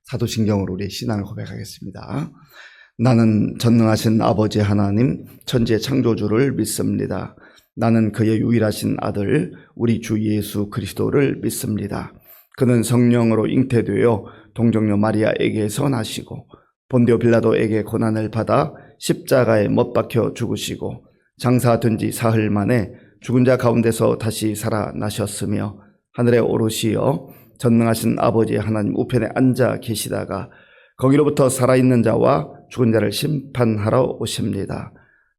사도신경으로 우리의 신앙을 고백하겠습니다. 나는 전능하신 아버지 하나님 천지의 창조주를 믿습니다. 나는 그의 유일하신 아들 우리 주 예수 그리스도를 믿습니다. 그는 성령으로 잉태되어 동정녀 마리아에게서 나시고 본디오 빌라도에게 고난을 받아 십자가에 못 박혀 죽으시고 장사된 지 사흘 만에 죽은 자 가운데서 다시 살아나셨으며 하늘에 오르시어 전능하신 아버지 하나님 우편에 앉아 계시다가 거기로부터 살아있는 자와 죽은 자를 심판하러 오십니다.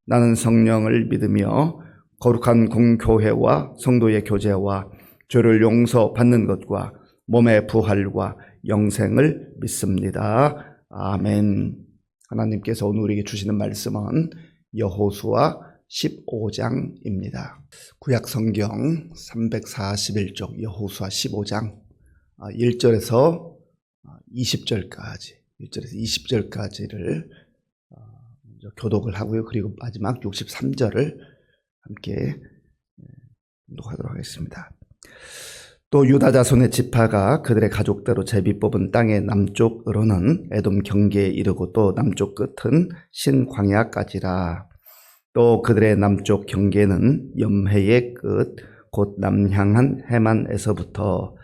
나는 성령을 믿으며 거룩한 공교회와 성도의 교제와 죄를 용서받는 것과 몸의 부활과 영생을 믿습니다. 아멘. 하나님께서 오늘 우리에게 주시는 말씀은 여호수아 15장입니다. 구약 성경 341쪽 여호수아 15장 1절에서 20절까지 1절에서 20절까지를 교독을 하고요. 그리고 마지막 63절을 함께 교독하도록 하겠습니다. 또 유다 자손의 지파가 그들의 가족대로 제비 뽑은 땅의 남쪽으로는 에돔 경계에 이르고 또 남쪽 끝은 신광야까지라. 또 그들의 남쪽 경계는 염해의 끝 곧 남향한 해만에서부터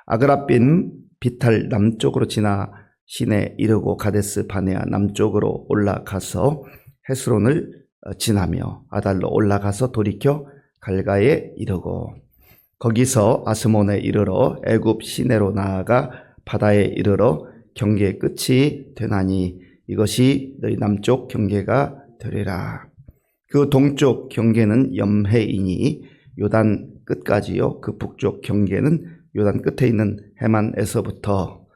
아그라빔 비탈 남쪽으로 지나 신에 이르고 가데스 바네아 남쪽으로 올라가서 헤스론을 지나며 아달로 올라가서 돌이켜 갈가에 이르고 거기서 아스몬에 이르러 애굽 시내로 나아가 바다에 이르러 경계 끝이 되나니 이것이 너희 남쪽 경계가 되리라. 그 동쪽 경계는 염해이니 요단 끝까지요. 그 북쪽 경계는 요단 끝에 있는 해만에서부터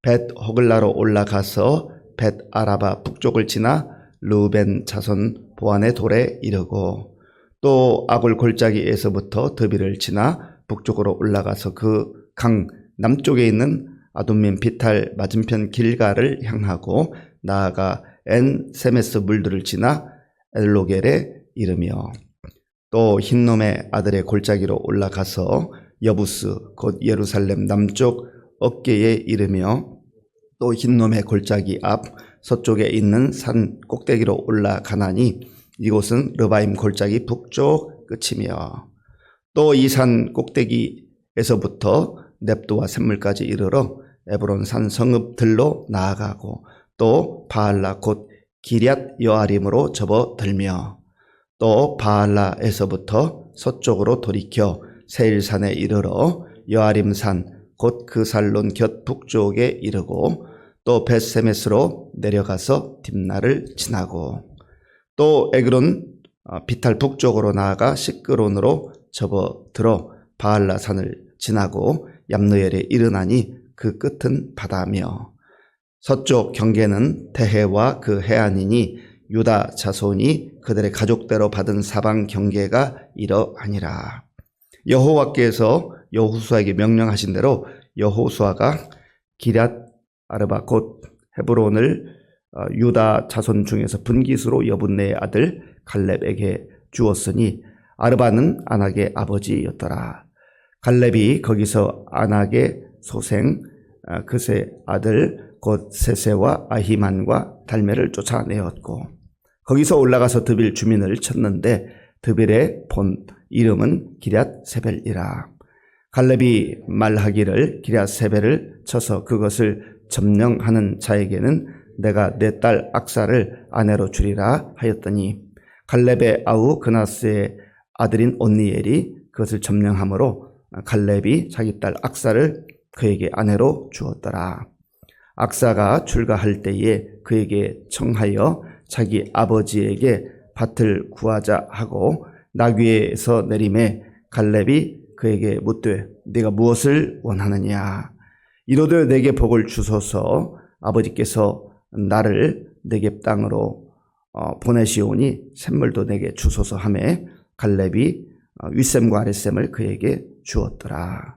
벳 호글라로 올라가서 벳 아라바 북쪽을 지나 르우벤 자손 보안의 돌에 이르고 또 아굴 골짜기에서부터 드비를 지나 북쪽으로 올라가서 그 강 남쪽에 있는 아둠민 비탈 맞은편 길가를 향하고 나아가 엔 세메스 물들을 지나 엘로겔에 이르며 또 흰놈의 아들의 골짜기로 올라가서 여부스 곧 예루살렘 남쪽 어깨에 이르며 또 흰놈의 골짜기 앞 서쪽에 있는 산 꼭대기로 올라가나니 이곳은 르바임 골짜기 북쪽 끝이며 또 이 산 꼭대기에서부터 넵도와 샘물까지 이르러 에브론 산 성읍들로 나아가고 또 바알라 곧 기럇 여아림으로 접어들며 또 바알라에서부터 서쪽으로 돌이켜 세일산에 이르러 여아림산 곧 그 살론 곁 북쪽에 이르고 또 벳세메스로 내려가서 딥나를 지나고 또 에그론 비탈 북쪽으로 나아가 시끄론으로 접어들어 바알라 산을 지나고 얌느엘에 이르나니 그 끝은 바다며 서쪽 경계는 대해와 그 해안이니 유다 자손이 그들의 가족대로 받은 사방 경계가 이러하니라. 여호와께서 여호수아에게 명령하신 대로 여호수아가 기럇 아르바 곧 헤브론을 유다 자손 중에서 분깃으로 여분네의 아들 갈렙에게 주었으니 아르바는 아낙의 아버지였더라. 갈렙이 거기서 아낙의 소생 그세 아들 곧 세세와 아히만과 달메를 쫓아내었고 거기서 올라가서 드빌 주민을 쳤는데 드빌의 본 이름은 기럇 세벨이라. 갈렙이 말하기를 기럇 세벨을 쳐서 그것을 점령하는 자에게는 내가 내 딸 악사를 아내로 주리라 하였더니 갈렙의 아우 그나스의 아들인 온니엘이 그것을 점령함으로 갈렙이 자기 딸 악사를 그에게 아내로 주었더라. 악사가 출가할 때에 그에게 청하여 자기 아버지에게 밭을 구하자 하고 나귀에서 내림에 갈렙이 그에게 묻되 네가 무엇을 원하느냐. 이르되 내게 복을 주소서. 아버지께서 나를 네겝 땅으로 보내시오니 샘물도 내게 주소서 하매 갈렙이 윗샘과 아랫샘을 그에게 주었더라.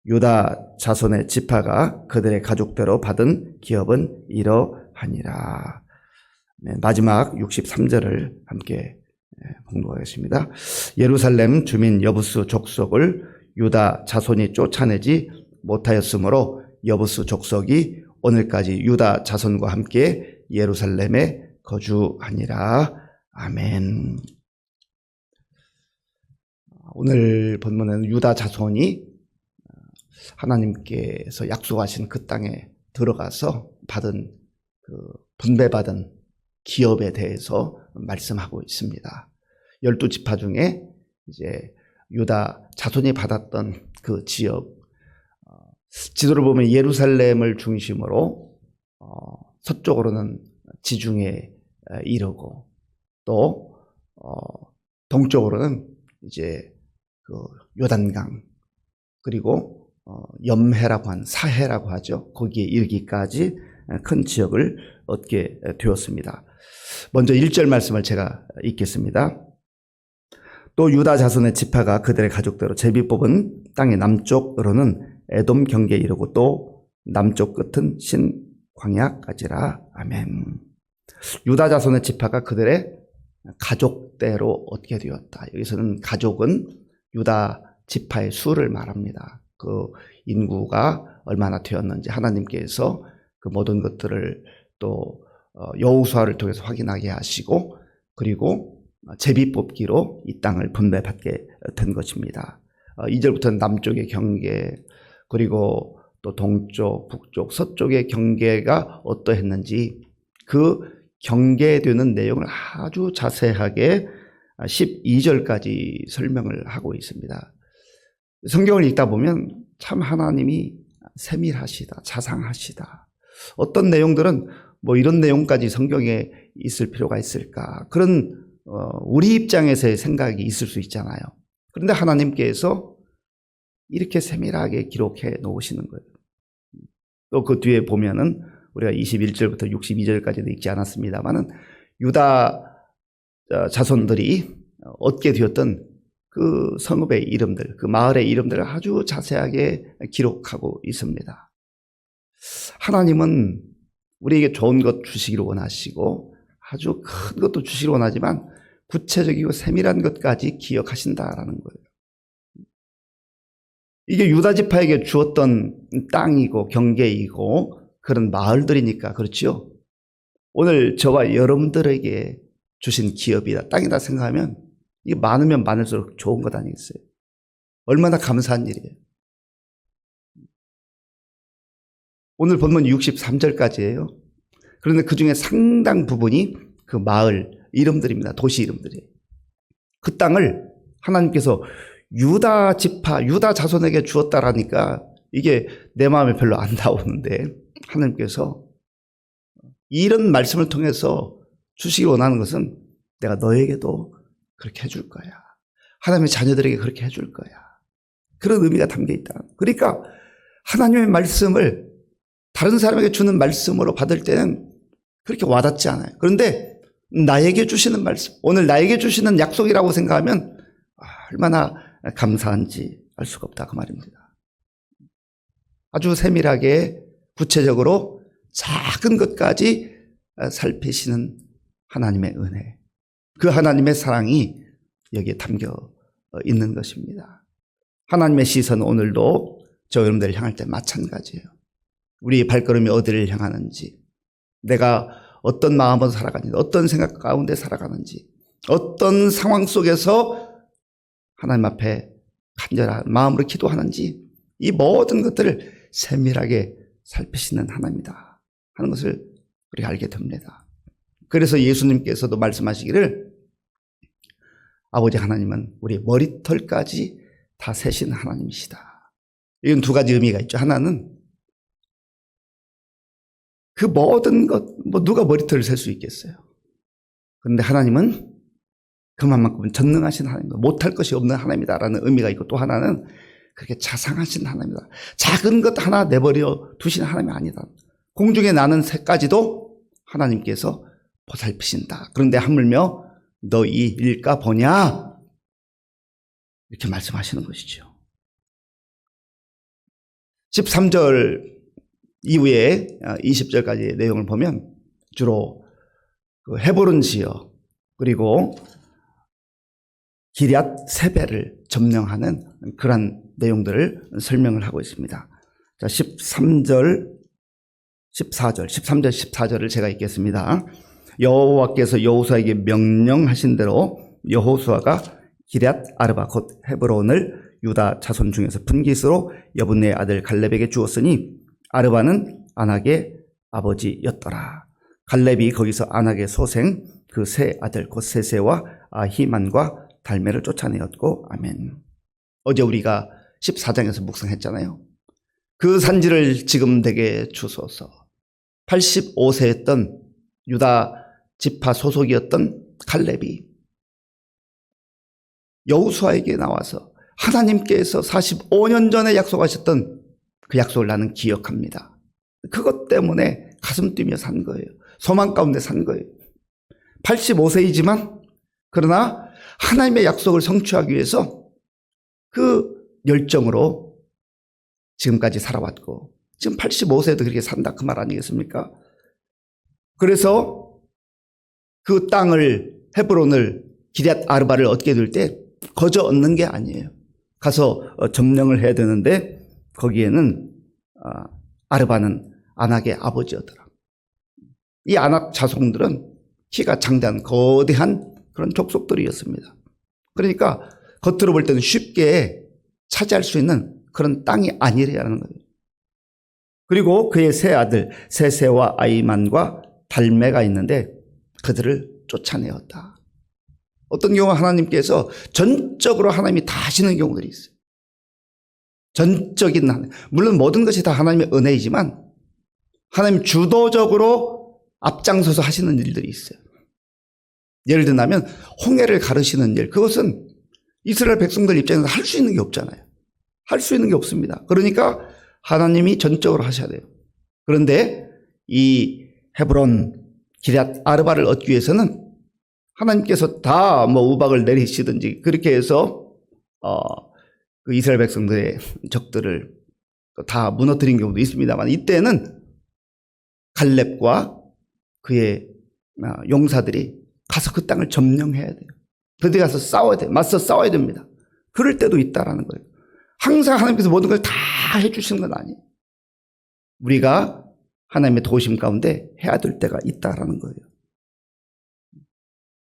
유다 자손의 지파가 그들의 가족대로 받은 기업은 이러하니라. 마지막 63절을 함께 봉독하겠습니다. 예루살렘 주민 여부스 족속을 유다 자손이 쫓아내지 못하였으므로 여부스 족속이 오늘까지 유다 자손과 함께 예루살렘에 거주하니라. 아멘. 오늘 본문에는 유다 자손이 하나님께서 약속하신 그 땅에 들어가서 받은 분배받은 기업에 대해서 말씀하고 있습니다. 12지파 중에 이제 유다 자손이 받았던 그 지역, 지도를 보면 예루살렘을 중심으로 서쪽으로는 지중해 이르고 또 동쪽으로는 이제 그 요단강, 그리고 염해라고 한 사해라고 하죠. 거기에 이르기까지 큰 지역을 얻게 되었습니다. 먼저 1절 말씀을 제가 읽겠습니다. 또 유다 자손의 지파가 그들의 가족대로 제비 뽑은 땅의 남쪽으로는 에돔 경계에 이르고 또 남쪽 끝은 신 광야까지라. 아멘. 유다 자손의 지파가 그들의 가족대로 얻게 되었다. 여기서는 가족은 유다 지파의 수를 말합니다. 그 인구가 얼마나 되었는지 하나님께서 그 모든 것들을 또 여호수아를 통해서 확인하게 하시고, 그리고 제비 뽑기로 이 땅을 분배받게 된 것입니다. 2절부터는 남쪽의 경계, 그리고 또 동쪽, 북쪽, 서쪽의 경계가 어떠했는지 그 경계되는 내용을 아주 자세하게 12절까지 설명을 하고 있습니다. 성경을 읽다 보면 참 하나님이 세밀하시다, 자상하시다. 어떤 내용들은 뭐 이런 내용까지 성경에 있을 필요가 있을까? 그런 우리 입장에서의 생각이 있을 수 있잖아요. 그런데 하나님께서 이렇게 세밀하게 기록해 놓으시는 거예요. 또 그 뒤에 보면은 우리가 21절부터 62절까지도 읽지 않았습니다만은 유다 자손들이 얻게 되었던 그 성읍의 이름들, 그 마을의 이름들을 아주 자세하게 기록하고 있습니다. 하나님은 우리에게 좋은 것 주시기를 원하시고 아주 큰 것도 주시기를 원하지만 구체적이고 세밀한 것까지 기억하신다라는 거예요. 이게 유다 지파에게 주었던 땅이고 경계이고 그런 마을들이니까 그렇죠. 오늘 저와 여러분들에게 주신 기업이다, 땅이다 생각하면 이게 많으면 많을수록 좋은 것 아니겠어요? 얼마나 감사한 일이에요. 오늘 본문 63절까지예요. 그런데 그 중에 상당 부분이 그 마을 이름들입니다. 도시 이름들이에요. 그 땅을 하나님께서 유다 지파, 유다 자손에게 주었다라니까 이게 내 마음에 별로 안 나오는데 하나님께서 이런 말씀을 통해서 주시기 원하는 것은 내가 너에게도 그렇게 해줄 거야. 하나님의 자녀들에게 그렇게 해줄 거야. 그런 의미가 담겨 있다. 그러니까 하나님의 말씀을 다른 사람에게 주는 말씀으로 받을 때는 그렇게 와닿지 않아요. 그런데 나에게 주시는 말씀, 오늘 나에게 주시는 약속이라고 생각하면 얼마나 감사한지 알 수가 없다 그 말입니다. 아주 세밀하게 구체적으로 작은 것까지 살피시는 하나님의 은혜, 그 하나님의 사랑이 여기에 담겨 있는 것입니다. 하나님의 시선은 오늘도 저 여러분들을 향할 때 마찬가지예요. 우리의 발걸음이 어디를 향하는지, 내가 어떤 마음으로 살아가는지, 어떤 생각 가운데 살아가는지, 어떤 상황 속에서 하나님 앞에 간절한 마음으로 기도하는지, 이 모든 것들을 세밀하게 살피시는 하나님이다 하는 것을 우리가 알게 됩니다. 그래서 예수님께서도 말씀하시기를 아버지 하나님은 우리 머리털까지 다 세신 하나님이시다. 이건 두 가지 의미가 있죠. 하나는 그 모든 것, 누가 머리털을 셀 수 있겠어요. 그런데 하나님은 그만큼은 전능하신 하나님이다. 못할 것이 없는 하나님이다라는 의미가 있고, 또 하나는 그렇게 자상하신 하나님이다. 작은 것 하나 내버려 두시는 하나님이 아니다. 공중에 나는 새까지도 하나님께서 보살피신다. 그런데 하물며 너희 일까 보냐? 이렇게 말씀하시는 것이죠. 13절 이후에 20절까지의 내용을 보면 주로 그 헤브론 지역 그리고 기럇 세벨을 점령하는 그런 내용들을 설명을 하고 있습니다. 자, 13절, 14절, 13절, 14절을 제가 읽겠습니다. 여호와께서 여호수아에게 명령하신 대로 여호수아가 기럇 아르바 곧 헤브론을 유다 자손 중에서 분깃으로 여분네의 아들 갈렙에게 주었으니 아르바는 아낙의 아버지였더라. 갈렙이 거기서 아낙의 소생 그 세 아들 곧 세세와 아히만과 달메를 쫓아내었고. 아멘. 어제 우리가 14장에서 묵상했잖아요. 그 산지를 지금 되게 주소서. 85세였던 유다 지파 소속이었던 갈렙이 여호수아에게 나와서 하나님께서 45년 전에 약속하셨던 그 약속을 나는 기억합니다. 그것 때문에 가슴 뛰며 산 거예요. 소망 가운데 산 거예요. 85세이지만 그러나 하나님의 약속을 성취하기 위해서 그 열정으로 지금까지 살아왔고, 지금 85세도 그렇게 산다 그 말 아니겠습니까? 그래서 그 땅을, 헤브론을, 기럇 아르바를 얻게 될 때 거저 얻는 게 아니에요. 가서 점령을 해야 되는데 거기에는 아르바는 아낙의 아버지였더라. 이 아낙 자손들은 키가 장대한 거대한 그런 족속들이었습니다. 그러니까 겉으로 볼 때는 쉽게 차지할 수 있는 그런 땅이 아니라는 거예요. 그리고 그의 세 아들 세세와 아이만과 달메가 있는데 그들을 쫓아내었다. 어떤 경우 하나님께서 전적으로 하나님이 다 하시는 경우들이 있어요. 전적인 하나님. 물론 모든 것이 다 하나님의 은혜이지만 하나님 주도적으로 앞장서서 하시는 일들이 있어요. 예를 들면 홍해를 가르시는 일, 그것은 이스라엘 백성들 입장에서 할 수 있는 게 없잖아요. 할 수 있는 게 없습니다. 그러니까 하나님이 전적으로 하셔야 돼요. 그런데 이 헤브론 기럇 아르바를 얻기 위해서는 하나님께서 다 우박을 내리시든지 그렇게 해서 그 이스라엘 백성들의 적들을 다 무너뜨린 경우도 있습니다만, 이때는 갈렙과 그의 용사들이 가서 그 땅을 점령해야 돼요. 그들이 가서 싸워야 돼요. 맞서 싸워야 됩니다. 그럴 때도 있다라는 거예요. 항상 하나님께서 모든 걸 다 해주시는 건 아니에요. 우리가 하나님의 도우심 가운데 해야 될 때가 있다라는 거예요.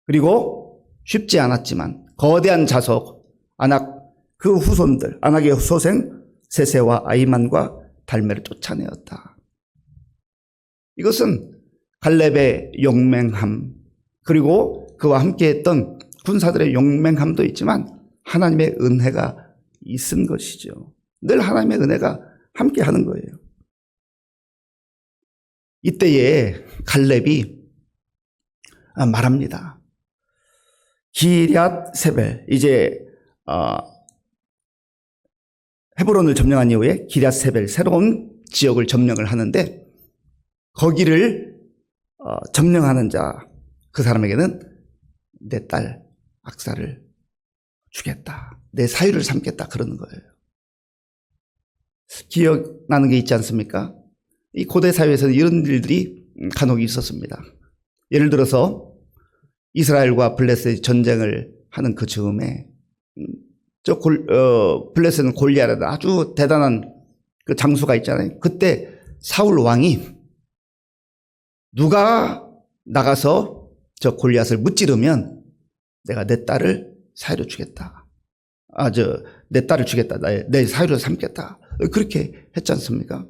그리고 쉽지 않았지만 거대한 자속 아낙 그 후손들, 아낙의 소생 세세와 아이만과 달메를 쫓아내었다. 이것은 갈렙의 용맹함, 그리고 그와 함께했던 군사들의 용맹함도 있지만 하나님의 은혜가 있은 것이죠. 늘 하나님의 은혜가 함께하는 거예요. 이때에 갈렙이 말합니다. 기럇 세벨, 이제 헤브론을 점령한 이후에 기럇 세벨 새로운 지역을 점령을 하는데 거기를 점령하는 자, 그 사람에게는 내 딸 악사를 주겠다, 내 사유를 삼겠다, 그러는 거예요. 기억나는 게 있지 않습니까? 이 고대 사회에서는 이런 일들이 간혹 있었습니다. 예를 들어서 이스라엘과 블레셋이 전쟁을 하는 그 즈음에 블레셋은 골리앗이라는 아주 대단한 그 장수가 있잖아요. 그때 사울 왕이 누가 나가서 저 골리앗을 무찌르면 내가 내 딸을 사유로 주겠다. 내 딸을 주겠다. 내 사유로 삼겠다. 그렇게 했지 않습니까?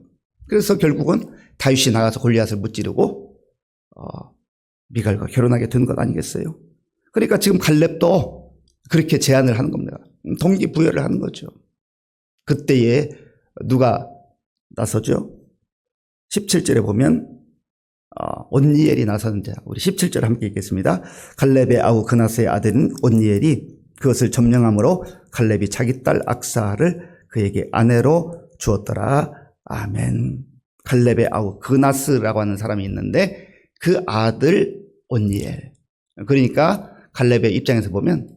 그래서 결국은 다윗이 나가서 골리앗을 무찌르고 미갈과 결혼하게 된 것 아니겠어요? 그러니까 지금 갈렙도 그렇게 제안을 하는 겁니다. 동기부여를 하는 거죠. 그때에 누가 나서죠? 17절에 보면 온니엘이 나서는데, 우리 17절 함께 읽겠습니다. 갈렙의 아우 그나스의 아들인 온니엘이 그것을 점령함으로 갈렙이 자기 딸 악사를 그에게 아내로 주었더라. 아멘. 갈렙의 아우 그나스라고 하는 사람이 있는데 그 아들 온니엘. 그러니까 갈렙의 입장에서 보면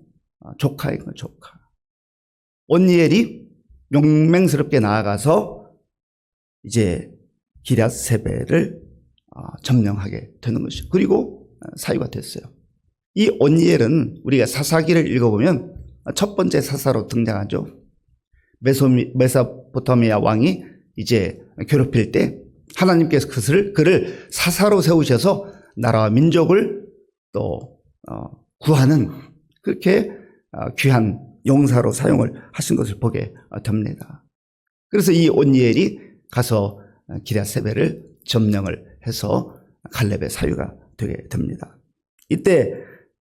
조카인 거예요, 조카. 온니엘이 용맹스럽게 나아가서 이제 기럇 세벨을 점령하게 되는 것이죠. 그리고 사유가 됐어요. 이 온니엘은 우리가 사사기를 읽어보면 첫 번째 사사로 등장하죠. 메소포타미아 왕이 이제 괴롭힐 때 하나님께서 그를 사사로 세우셔서 나라와 민족을 또 구하는 그렇게 귀한 용사로 사용을 하신 것을 보게 됩니다. 그래서 이 온니엘이 가서 기럇세벨을 점령을 해서 갈렙의 사위가 되게 됩니다. 이때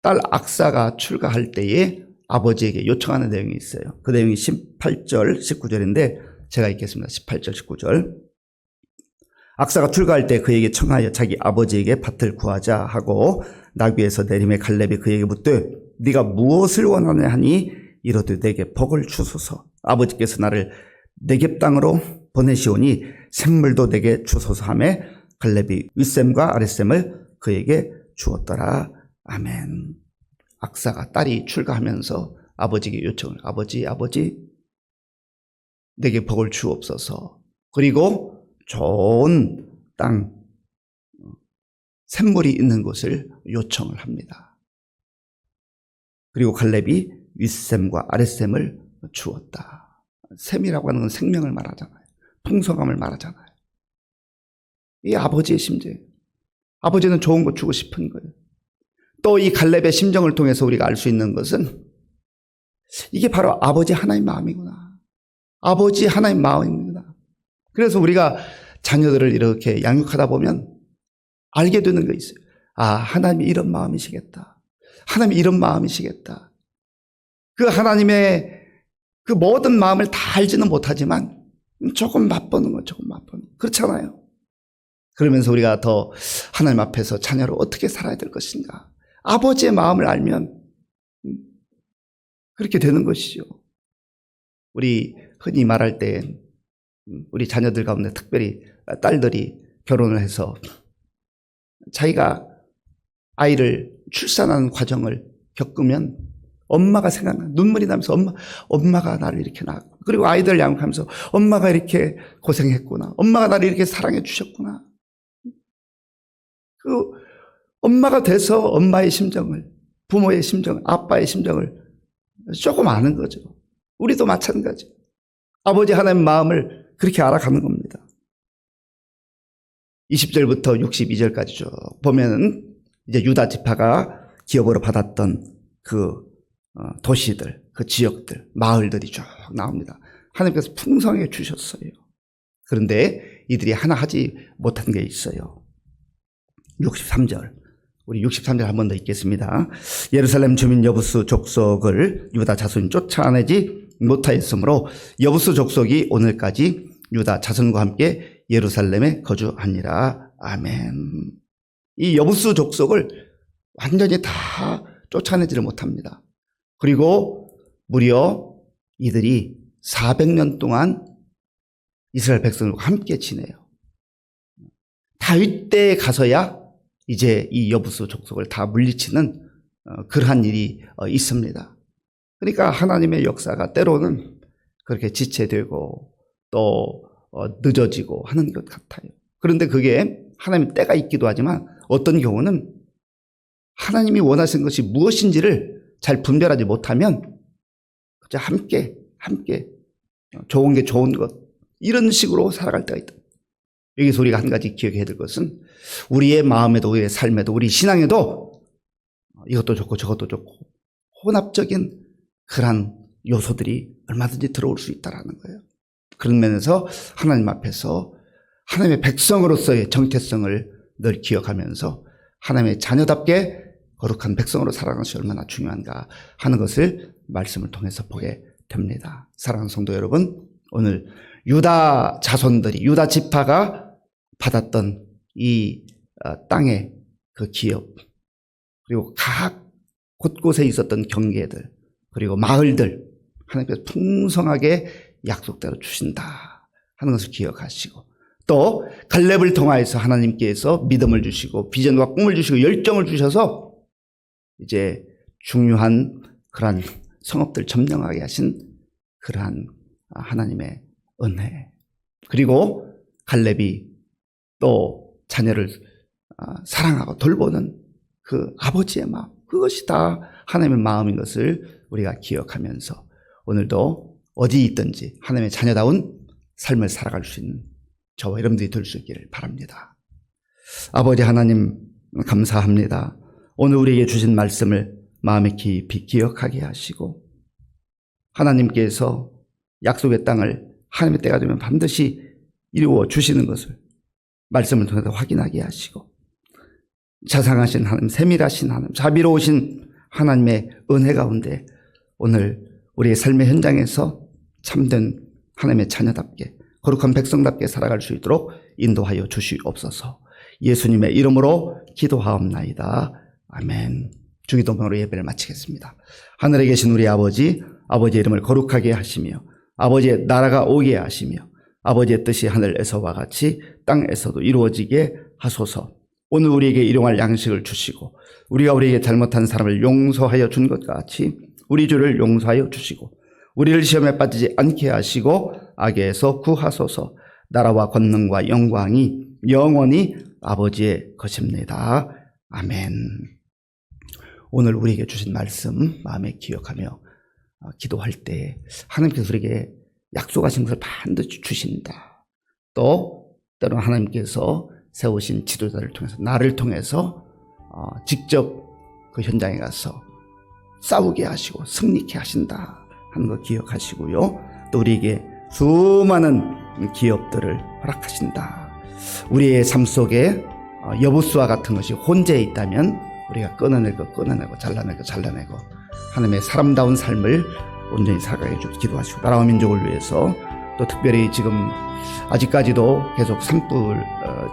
딸 악사가 출가할 때에 아버지에게 요청하는 내용이 있어요. 그 내용이 18절, 19절인데 제가 읽겠습니다. 18절, 19절. 악사가 출가할 때 그에게 청하여 자기 아버지에게 밭을 구하자 하고 나귀에서 내림에 갈렙이 그에게 묻되 네가 무엇을 원하느냐 하니 이르되 내게 복을 주소서. 아버지께서 나를 네겝 땅으로 보내시오니 샘물도 내게 주소서 하며 갈렙이 윗샘과 아랫샘을 그에게 주었더라. 아멘. 악사가 딸이 출가하면서 아버지에게 요청을, 아버지 내게 복을 주옵소서. 그리고 좋은 땅, 샘물이 있는 곳을 요청을 합니다. 그리고 갈렙이 윗샘과 아랫샘을 주었다. 샘이라고 하는 건 생명을 말하잖아요. 풍성함을 말하잖아요. 이 아버지의 심정이에요. 아버지는 좋은 거 주고 싶은 거예요. 또 이 갈렙의 심정을 통해서 우리가 알 수 있는 것은 이게 바로 아버지 하나님 마음이구나. 아버지 하나님 마음입니다. 그래서 우리가 자녀들을 이렇게 양육하다 보면 알게 되는 게 있어요. 아, 하나님이 이런 마음이시겠다. 하나님이 이런 마음이시겠다. 그 하나님의 그 모든 마음을 다 알지는 못하지만 조금 맛보는 건 조금 맛보는 거. 그렇잖아요. 그러면서 우리가 더 하나님 앞에서 자녀로 어떻게 살아야 될 것인가. 아버지의 마음을 알면 그렇게 되는 것이죠. 우리 흔히 말할 때 우리 자녀들 가운데 특별히 딸들이 결혼을 해서 자기가 아이를 출산하는 과정을 겪으면 엄마가 생각나, 눈물이 나면서 엄마가 나를 이렇게 낳았고, 그리고 아이들 양육하면서 엄마가 이렇게 고생했구나, 엄마가 나를 이렇게 사랑해 주셨구나. 그 엄마가 돼서 엄마의 심정을, 부모의 심정을, 아빠의 심정을 조금 아는 거죠. 우리도 마찬가지. 아버지 하나님의 마음을 그렇게 알아가는 겁니다. 20절부터 62절까지 쭉 보면은 이제 유다 지파가 기업으로 받았던 그 도시들, 그 지역들, 마을들이 쭉 나옵니다. 하나님께서 풍성하게 주셨어요. 그런데 이들이 하나 하지 못한 게 있어요. 63절. 우리 63절 한 번 더 읽겠습니다. 예루살렘 주민 여부수 족속을 유다 자손이 쫓아내지 못하였으므로 여부수 족속이 오늘까지 유다 자손과 함께 예루살렘에 거주하니라. 아멘. 이 여부수 족속을 완전히 다 쫓아내지를 못합니다. 그리고 무려 이들이 400년 동안 이스라엘 백성들과 함께 지내요. 다윗 때에 가서야 이제 이 여부수 족속을 다 물리치는 그러한 일이 있습니다. 그러니까 하나님의 역사가 때로는 그렇게 지체되고 또 늦어지고 하는 것 같아요. 그런데 그게 하나님의 때가 있기도 하지만 어떤 경우는 하나님이 원하시는 것이 무엇인지를 잘 분별하지 못하면 함께 좋은 게 좋은 것 이런 식으로 살아갈 때가 있다. 여기서 우리가 한 가지 기억해야 될 것은 우리의 마음에도 우리의 삶에도 우리 신앙에도 이것도 좋고 저것도 좋고 혼합적인 그런 요소들이 얼마든지 들어올 수 있다는 거예요. 그런 면에서 하나님 앞에서 하나님의 백성으로서의 정체성을 늘 기억하면서 하나님의 자녀답게 거룩한 백성으로 살아가는 것이 얼마나 중요한가 하는 것을 말씀을 통해서 보게 됩니다. 사랑하는 성도 여러분, 오늘 유다 자손들이 유다 지파가 받았던 이 땅의 그 기업 그리고 각 곳곳에 있었던 경계들 그리고 마을들 하나님께서 풍성하게 약속대로 주신다 하는 것을 기억하시고 또 갈렙을 통하여서 하나님께서 믿음을 주시고 비전과 꿈을 주시고 열정을 주셔서 이제 중요한 그러한 성읍들 점령하게 하신 그러한 하나님의 은혜 그리고 갈렙이 또 자녀를 사랑하고 돌보는 그 아버지의 마음 그것이 다 하나님의 마음인 것을 우리가 기억하면서 오늘도 어디 있든지 하나님의 자녀다운 삶을 살아갈 수 있는 저와 여러분들이 될 수 있기를 바랍니다. 아버지 하나님 감사합니다. 오늘 우리에게 주신 말씀을 마음에 깊이 기억하게 하시고 하나님께서 약속의 땅을 하나님의 때가 되면 반드시 이루어 주시는 것을 말씀을 통해서 확인하게 하시고 자상하신 하나님, 세밀하신 하나님, 자비로우신 하나님의 은혜 가운데 오늘 우리의 삶의 현장에서 참된 하나님의 자녀답게 거룩한 백성답게 살아갈 수 있도록 인도하여 주시옵소서. 예수님의 이름으로 기도하옵나이다. 아멘. 주기도문으로 예배를 마치겠습니다. 하늘에 계신 우리 아버지, 아버지의 이름을 거룩하게 하시며 아버지의 나라가 오게 하시며 아버지의 뜻이 하늘에서와 같이 땅에서도 이루어지게 하소서. 오늘 우리에게 일용할 양식을 주시고 우리가 우리에게 잘못한 사람을 용서하여 준 것 같이 우리 죄를 용서하여 주시고 우리를 시험에 빠지지 않게 하시고 악에서 구하소서. 나라와 권능과 영광이 영원히 아버지의 것입니다. 아멘. 오늘 우리에게 주신 말씀 마음에 기억하며 기도할 때 하나님께서 우리에게 약속하신 것을 반드시 주신다. 또 때로는 하나님께서 세우신 지도자를 통해서 나를 통해서 직접 그 현장에 가서 싸우게 하시고 승리케 하신다 하는 거 기억하시고요. 또 우리에게 수많은 기업들을 허락하신다. 우리의 삶 속에 여부수와 같은 것이 혼재해 있다면 우리가 끊어내고 잘라내고 하나님의 사람다운 삶을 온전히 살아가게 해주고 기도하시고 나라와 민족을 위해서 또 특별히 지금 아직까지도 계속 산불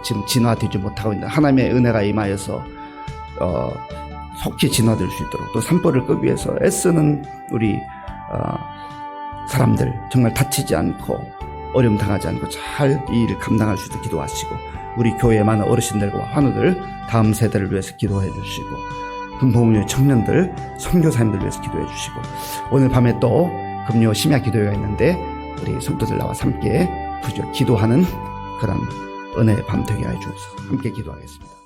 지금 진화되지 못하고 있는 하나님의 은혜가 임하여서 속히 진화될 수 있도록 또 산불을 끄기 위해서 애쓰는 우리 사람들 정말 다치지 않고 어려움 당하지 않고 잘 이 일을 감당할 수 있도록 기도하시고 우리 교회의 많은 어르신들과 환우들 다음 세대를 위해서 기도해 주시고 금붕의 청년들 선교사님들 위해서 기도해 주시고 오늘 밤에 또 금요 심야 기도회가 있는데 우리 성도들 나와 함께 기도하는 그런 은혜의 밤 되게 하여 주옵소서. 함께 기도하겠습니다.